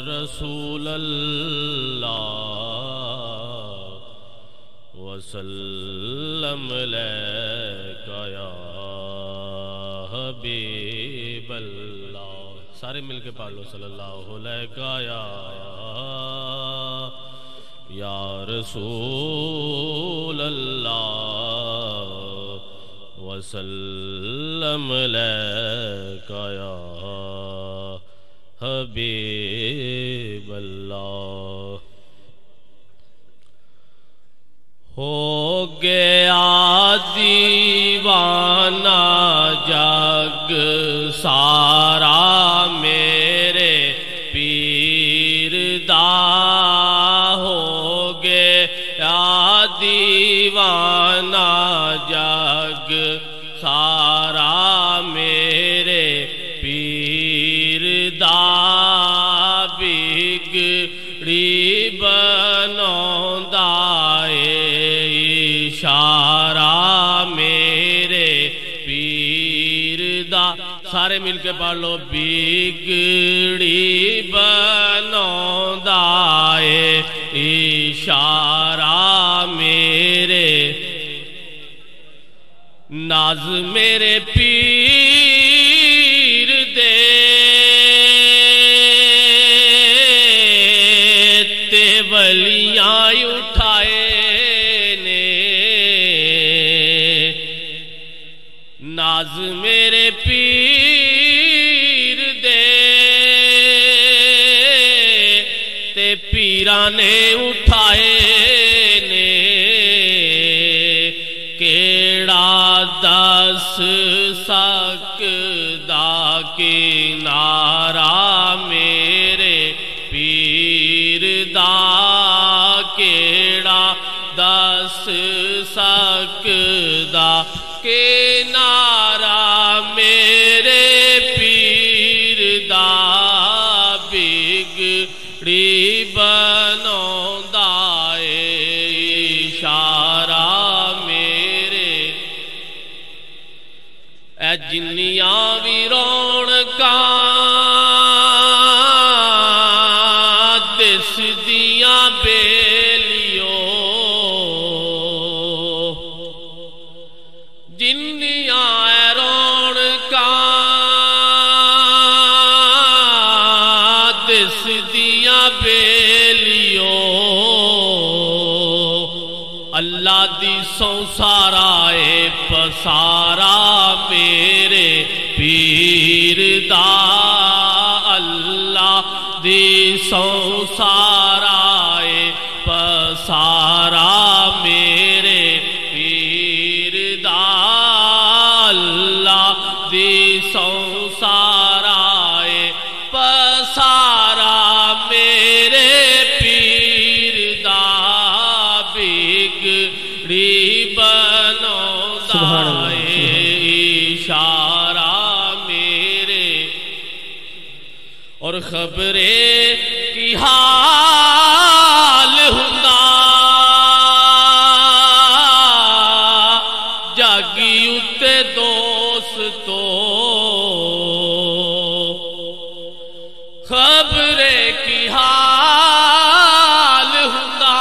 رسول اللہ وسلم علیکہ یا حبیب اللہ. سارے مل کے پڑھ لو صلی اللہ علیکہ یا رسول اللہ وسلم علیکہ یا حبیب اللہ. ہو گیا دیوانہ جگ سارا میرے پیر دا، ہو گیا دیوانہ جگ سارا میرے پیر دا، بگڑی بناوندا اشارہ میرے پیر دا. سارے مل کے پڑھ لو. بگڑی بناوندا اشارہ میرے، ناز میرے پیر دے تے ولیاں اٹھائے نے، ناز میرے پیر دے تے پیراں نے اٹھائے نے. کیڑا دس سکدا کنارہ میرے پیر دا، کیڑا دس سکدا کنارہ میرے پیر دا، بگڑی بناوندا اشارہ میرے. اے جنیاں وی رونقاں دس دیاں بیلیو، جنیاں رونقاں دس دیاں بیلیو، اللہ دی سو سارا اے پسارا میرے پیر دا، اللہ دی سو سارا اے پسارا میرے پیر دا، اللہ دی سو سارا اے پسارا میرے پیر دا، بگڑی بناوندا اشارہ میرے. اور خبرے کی حال ہوندا جاگی اتے دوستو، خبرے کی حال ہوندا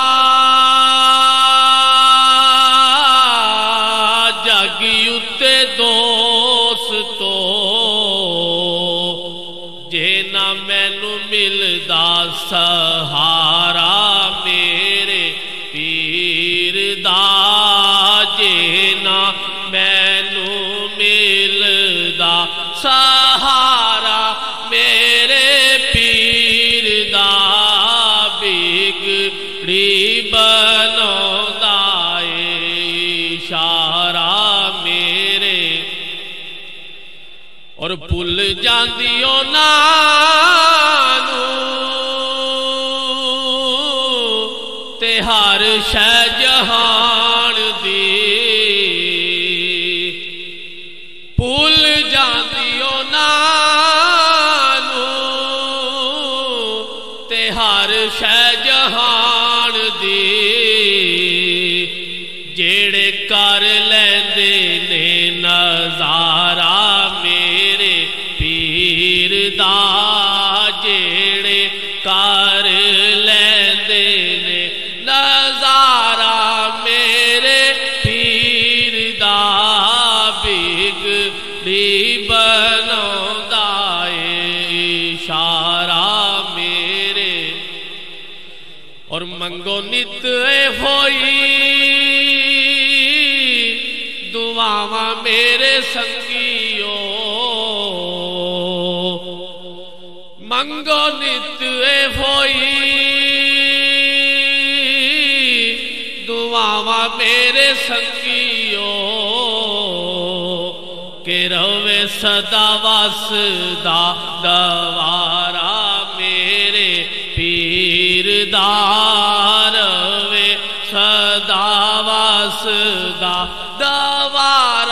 جاگی اتے دوستو، جے نہ مینو ملدا سہارا میرے پیر دا، جے نہ مینو ملدا سہارا میرے پیر دا، بگڑی بناوندا اشارہ میرے. اور بھل جاندی انہاں تے ہر شے جہان دی، بھل جاندی انہاں تے ہر شے جہان دی، جیڑے کر لیندے نے نظارہ میرے پیر دا، جیڑے کر لیندے نے نظارہ میرے پیر دا بگڑی بناوندا اے اشارہ میرے اور منگو نت ہوئی دعاواں میرے سنگیو منگو نت ہوئی دعاواں میرے سنگیو کہ روے صدا واسدہ دوارا میرے پیر دا روے صدا واسدہ دوارا